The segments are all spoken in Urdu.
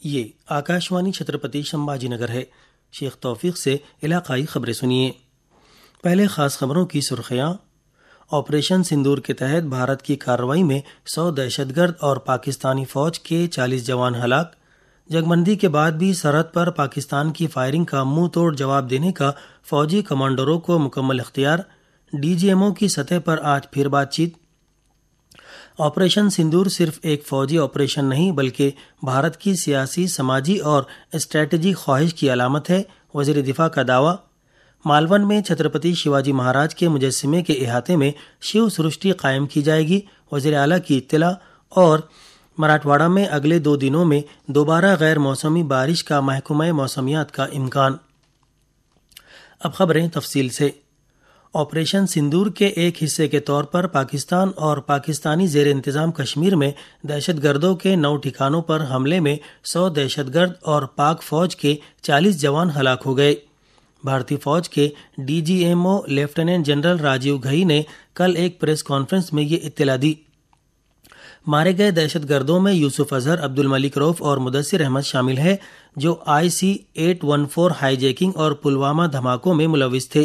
یہ آکاشوانی چھترپتی سمبھاجی نگر ہے۔ شیخ توفیق سے علاقائی خبریں سنیے۔ پہلے خاص خبروں کی سرخیاں۔ آپریشن سندور کے تحت بھارت کی کارروائی میں 100 دہشت گرد اور پاکستانی فوج کے 40 جوان ہلاک۔ جنگ بندی کے بعد بھی سرحد پر پاکستان کی فائرنگ کا منہ توڑ جواب دینے کا فوجی کمانڈروں کو مکمل اختیار۔ ڈی جی ایم او کی سطح پر آج پھر بات چیت۔ آپریشن سندور صرف ایک فوجی آپریشن نہیں بلکہ بھارت کی سیاسی، سماجی اور اسٹریٹجی خواہش کی علامت ہے، وزیر دفاع کا دعویٰ۔ مالون میں چھترپتی شیواجی مہاراج کے مجسمے کے احاطے میں شیو سرشٹی قائم کی جائے گی، وزیر اعلیٰ کی اطلاع۔ اور مراٹھواڑہ میں اگلے 2 دنوں میں دوبارہ غیر موسمی بارش کا محکمہ موسمیات کا امکان۔ اب خبریں تفصیل سے۔ آپریشن سندور کے ایک حصے کے طور پر پاکستان اور پاکستانی زیر انتظام کشمیر میں دہشت گردوں کے 9 ٹھکانوں پر حملے میں 100 دہشت گرد اور پاک فوج کے 40 جوان ہلاک ہو گئے۔ بھارتی فوج کے D G M O lieutenant general Rajiv Ghai نے کل ایک پریس کانفرنس میں یہ اطلاع دی۔ مارے گئے دہشت گردوں میں یوسف اظہر، عبد الملک روف اور مدثر احمد شامل ہیں، جو IC-814 ہائی جیکنگ اور پلوامہ دھماکوں میں ملوث تھے۔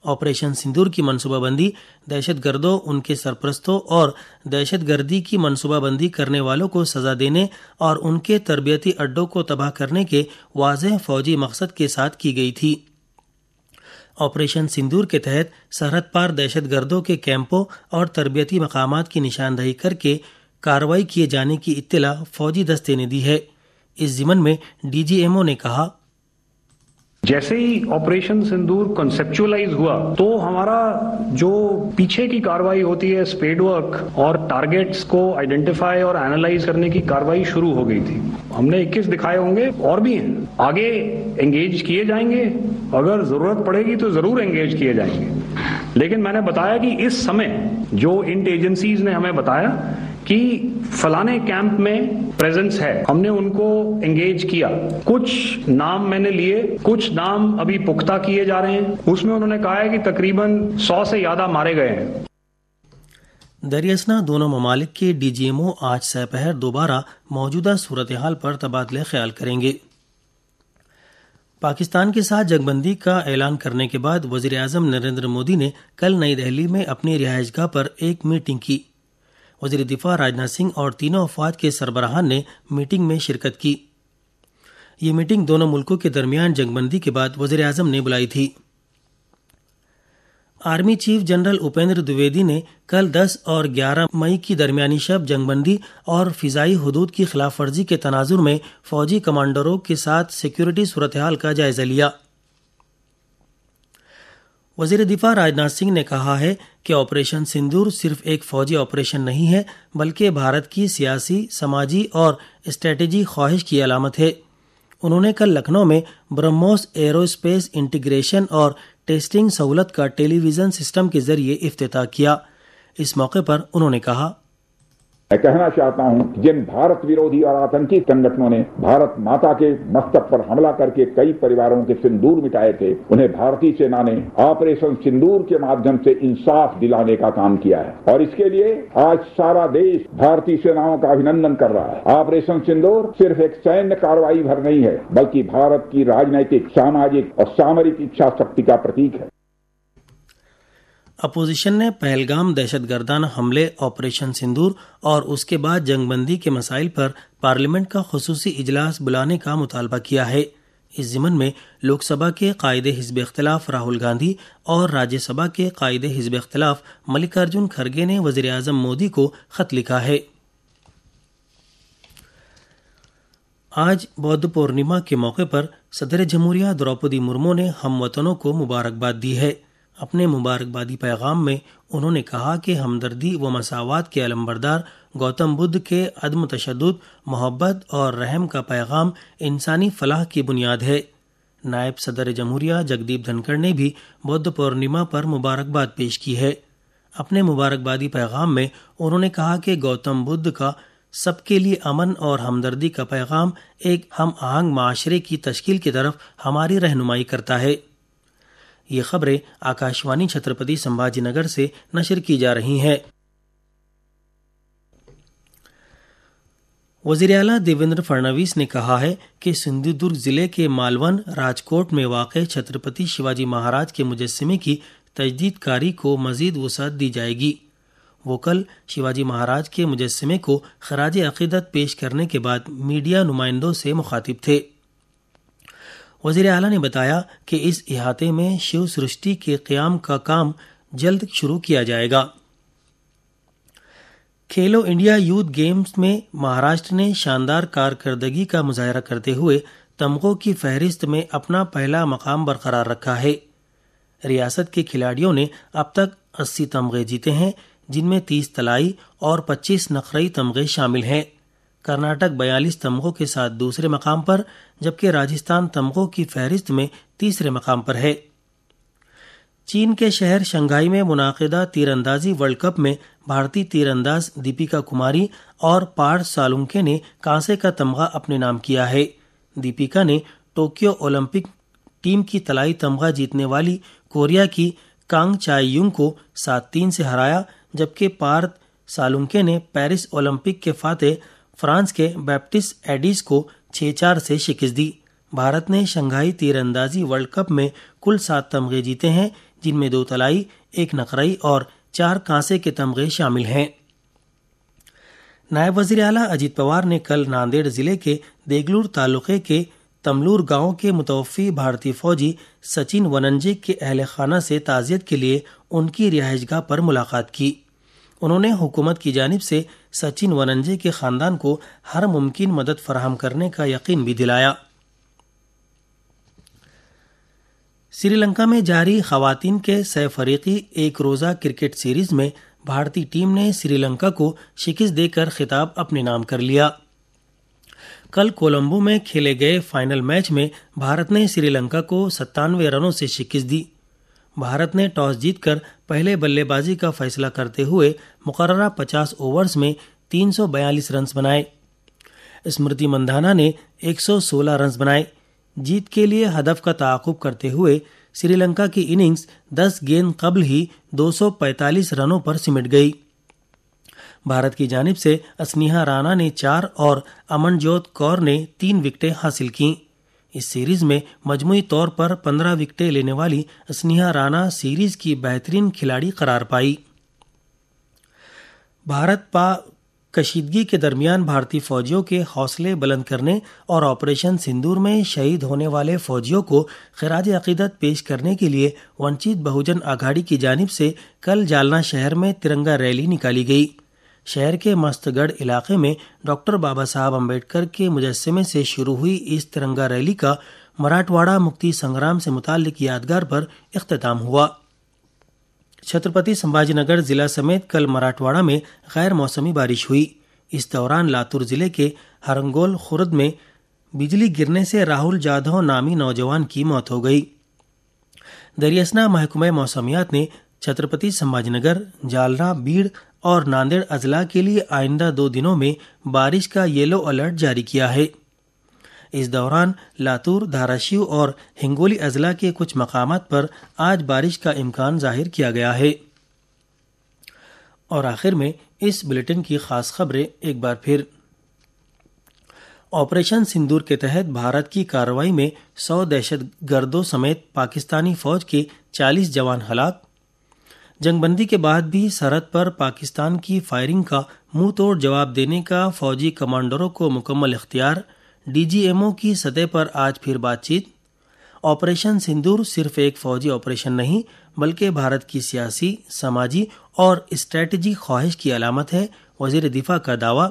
آپریشن سندور کی منصوبہ بندی دہشت گردوں، ان کے سرپرستوں اور دہشت گردی کی منصوبہ بندی کرنے والوں کو سزا دینے اور ان کے تربیتی اڈوں کو تباہ کرنے کے واضح فوجی مقصد کے ساتھ کی گئی تھی۔ آپریشن سندور کے تحت سرحد پار دہشت گردوں کے کیمپوں اور تربیتی مقامات کی نشاندہی کر کے کارروائی کیے جانے کی اطلاع فوجی دستے نے دی ہے۔ اس ضمن میں ڈی جی ایم او نے کہا، جیسے ہی آپریشن سندور کنسپچولائز ہوا تو ہمارا جو پیچھے کی کاروائی ہوتی ہے اسپیڈ ورک اور ٹارگیٹس کو آئیڈینٹیفائی اور اینالائز کرنے کی کاروائی شروع ہو گئی تھی۔ ہم نے 21 دکھائے ہوں گے، اور بھی ہیں، آگے انگیج کیے جائیں گے، اگر ضرورت پڑے گی تو ضرور انگیج کیے جائیں گے۔ لیکن میں نے بتایا کہ اس سمے جو انٹ ایجنسیز نے ہمیں بتایا کہ فلانے کیمپ میں پریزنس ہے، ہم نے ان کو انگیج کیا۔ کچھ نام میں نے لیے، کچھ نام ابھی پختہ کیے جا رہے ہیں۔ اس میں انہوں نے کہا ہے کہ تقریباً 100 سے زیادہ مارے گئے ہیں۔ دریاسنا دونوں ممالک کے ڈی جی ایم او آج سپہر دوبارہ موجودہ صورتحال پر تبادلہ خیال کریں گے۔ پاکستان کے ساتھ جنگ بندی کا اعلان کرنے کے بعد وزیر اعظم نریندر مودی نے کل نئی دہلی میں اپنی رہائش گاہ پر ایک میٹنگ کی۔ وزیر دفاع راجناتھ سنگھ اور تینوں افواج کے سربراہان نے میٹنگ میں شرکت کی۔ یہ میٹنگ دونوں ملکوں کے درمیان جنگ بندی کے بعد وزیر اعظم نے بلائی تھی۔ آرمی چیف جنرل اپیندر دویدی نے کل 10 اور 11 مئی کی درمیانی شب جنگ بندی اور فضائی حدود کی خلاف ورزی کے تناظر میں فوجی کمانڈروں کے ساتھ سیکیورٹی صورتحال کا جائزہ لیا۔ وزیر دفاع راجناتھ سنگھ نے کہا ہے کہ آپریشن سندور صرف ایک فوجی آپریشن نہیں ہے بلکہ بھارت کی سیاسی، سماجی اور اسٹریٹجی خواہش کی علامت ہے۔ انہوں نے کل لکھنؤ میں برہموس ایرو اسپیس انٹیگریشن اور ٹیسٹنگ سہولت کا ٹیلی ویژن سسٹم کے ذریعے افتتاح کیا۔ اس موقع پر انہوں نے کہا، میں کہنا چاہتا ہوں کہ جن بھارت ویرودھی اور آتنکی سنگٹھنوں نے بھارت ماتا کے مستق پر حملہ کر کے کئی پریواروں کے سندور مٹائے تھے، انہیں بھارتی سینا نے آپریشن سندور کے مادھیم سے انصاف دلانے کا کام کیا ہے، اور اس کے لیے آج سارا دیش بھارتی سیناؤں کا ابھینندن کر رہا ہے۔ آپریشن سندور صرف ایک سینیہ کارروائی بھر نہیں ہے بلکہ بھارت کی راجنیتک، ساماجک اور سامرک اچھا شکتی کا پرتیک ہے۔ اپوزیشن نے پہلگام دہشت گردانہ حملے، آپریشن سندور اور اس کے بعد جنگ بندی کے مسائل پر پارلیمنٹ کا خصوصی اجلاس بلانے کا مطالبہ کیا ہے۔ اس ضمن میں لوک سبھا کے قائد حزب اختلاف راہل گاندھی اور راجیہ سبھا کے قائد حزب اختلاف ملکارجن کھڑگے نے وزیر اعظم مودی کو خط لکھا ہے۔ آج بودھ پورنیما کے موقع پر صدر جمہوریہ دروپدی مرمو نے ہم وطنوں کو مبارکباد دی ہے۔ اپنے مبارکبادی پیغام میں انہوں نے کہا کہ ہمدردی و مساوات کے علمبردار گوتم بدھ کے عدم تشدد، محبت اور رحم کا پیغام انسانی فلاح کی بنیاد ہے۔ نائب صدر جمہوریہ جگدیپ دھنکڑ نے بھی بدھ پورنیما پر مبارکباد پیش کی ہے۔ اپنے مبارکبادی پیغام میں انہوں نے کہا کہ گوتم بدھ کا سب کے لیے امن اور ہمدردی کا پیغام ایک ہم آہنگ معاشرے کی تشکیل کی طرف ہماری رہنمائی کرتا ہے۔ یہ خبریں آکاشوانی چھترپتی سمبھاجی نگر سے نشر کی جا رہی ہیں۔ وزیر اعلیٰ دیویندر فڈنویس نے کہا ہے کہ سندھو درگ ضلع کے مالون راجکوٹ میں واقع چھترپتی شیواجی مہاراج کے مجسمے کی تجدید کاری کو مزید وسعت دی جائے گی۔ وہ کل شیواجی مہاراج کے مجسمے کو خراج عقیدت پیش کرنے کے بعد میڈیا نمائندوں سے مخاطب تھے۔ وزیر اعلیٰ نے بتایا کہ اس احاطے میں شیو سرشٹی کے قیام کا کام جلد شروع کیا جائے گا۔ کھیلو انڈیا یوتھ گیمز میں مہاراشٹر نے شاندار کارکردگی کا مظاہرہ کرتے ہوئے تمغوں کی فہرست میں اپنا پہلا مقام برقرار رکھا ہے۔ ریاست کے کھلاڑیوں نے اب تک 80 تمغے جیتے ہیں، جن میں 30 طلائی اور 25 نقرئی تمغے شامل ہیں۔ کرناٹک 42 تمغوں کے ساتھ دوسرے مقام پر، جبکہ راجستھان تمغوں کی فہرست میں تیسرے مقام پر ہے۔ چین کے شہر شنگھائی میں منعقدہ تیر اندازی ورلڈ کپ میں بھارتی تیر انداز دیپیکا کماری اور پارتھ سالونکے نے کانسے کا تمغہ اپنے نام کیا ہے۔ دیپیکا نے ٹوکیو اولمپک ٹیم کی طلائی تمغہ جیتنے والی کوریا کی کانگ چائے یونگ کو 7-3 سے ہرایا، جبکہ پارتھ سالونکے نے پیرس اولمپک کے فاتح فرانس کے بیپٹس ایڈیز کو 6-4 سے شکست دی۔ بھارت نے شنگھائی تیر اندازی ورلڈ کپ میں کل 7 تمغے جیتے ہیں، جن میں 2 طلائی، 1 نقرئی اور 4 کانسے کے تمغے شامل ہیں۔ نائب وزیر اعلیٰ اجیت پوار نے کل ناندیڑ ضلع کے دیگلور تعلقے کے تملور گاؤں کے متوفی بھارتی فوجی سچن وننجے کے اہل خانہ سے تعزیت کے لیے ان کی رہائش گاہ پر ملاقات کی۔ انہوں نے حکومت کی جانب سے سچن وننجے کے خاندان کو ہر ممکن مدد فراہم کرنے کا یقین بھی دلایا۔ سری لنکا میں جاری خواتین کے 100 فریقی ایک روزہ کرکٹ سیریز میں بھارتی ٹیم نے سری لنکا کو شکست دے کر خطاب اپنے نام کر لیا۔ کل کولمبو میں کھیلے گئے فائنل میچ میں بھارت نے سری لنکا کو 97 رنوں سے شکست دی۔ بھارت نے ٹاس جیت کر پہلے بلے بازی کا فیصلہ کرتے ہوئے مقررہ 50 اوورز میں 342 رنز بنائے۔ اسمرتی مندھانا نے 116 رنز بنائے۔ جیت کے لیے ہدف کا تعاقب کرتے ہوئے سری لنکا کی اننگز 10 گیند قبل ہی 245 رنوں پر سمٹ گئی۔ بھارت کی جانب سے اسنیہا رانا نے 4 اور امن جوت کور نے 3 وکٹیں حاصل کیں۔ اس سیریز میں مجموعی طور پر 15 وکٹیں لینے والی اسنیہا رانا سیریز کی بہترین کھلاڑی قرار پائی۔ بھارت پاک کشیدگی کے درمیان بھارتی فوجیوں کے حوصلے بلند کرنے اور آپریشن سندور میں شہید ہونے والے فوجیوں کو خراج عقیدت پیش کرنے کے لیے ونچت بہوجن آگھاڑی کی جانب سے کل جالنا شہر میں ترنگا ریلی نکالی گئی۔ شہر کے مست گڑھ علاقے میں ڈاکٹر بابا صاحب امبیڈکر کے مجسمے سے شروع ہوئی اس ترنگا ریلی کا مراٹھواڑہ مکتی سنگرام سے متعلق یادگار پر اختتام ہوا۔ چھترپتی سمبھاجی نگر ضلع سمیت کل مراٹھواڑہ میں غیر موسمی بارش ہوئی۔ اس دوران لاتور ضلع کے ہرنگول خورد میں بجلی گرنے سے راہل جادھو نامی نوجوان کی موت ہو گئی۔ دریاسنا محکمہ موسمیات نے چھترپتی سمبھاجی نگر، جالنا، بیڑ اور ناندیڑ اضلاع کے لیے آئندہ 2 دنوں میں بارش کا یلو الرٹ جاری کیا ہے۔ اس دوران لاتور، دھاراشیو اور ہنگولی اضلاع کے کچھ مقامات پر آج بارش کا امکان ظاہر کیا گیا ہے۔ اور آخر میں اس بلیٹن کی خاص خبریں ایک بار پھر۔ آپریشن سندور کے تحت بھارت کی کارروائی میں 100 دہشت گردوں سمیت پاکستانی فوج کے 40 جوان ہلاک۔ جنگ بندی کے بعد بھی سرحد پر پاکستان کی فائرنگ کا منہ توڑ جواب دینے کا فوجی کمانڈروں کو مکمل اختیار۔ ڈی جی ایم او کی سطح پر آج پھر بات چیت۔ آپریشن سندور صرف ایک فوجی آپریشن نہیں بلکہ بھارت کی سیاسی، سماجی اور اسٹریٹجی خواہش کی علامت ہے، وزیر دفاع کا دعویٰ۔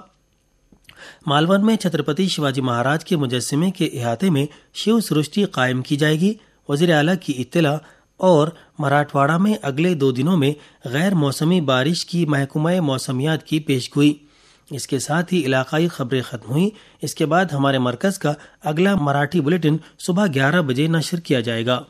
مالون میں چھترپتی شیواجی مہاراج کے مجسمے کے احاطے میں شیو سرشٹی قائم کی جائے گی، وزیر اعلیٰ کی اطلاع۔ اور مراٹھواڑہ میں اگلے 2 دنوں میں غیر موسمی بارش کی محکمہ موسمیات کی پیشگوئی۔ اس کے ساتھ ہی علاقائی خبریں ختم ہوئیں۔ اس کے بعد ہمارے مرکز کا اگلا مراٹھی بلیٹن صبح 11 بجے نشر کیا جائے گا۔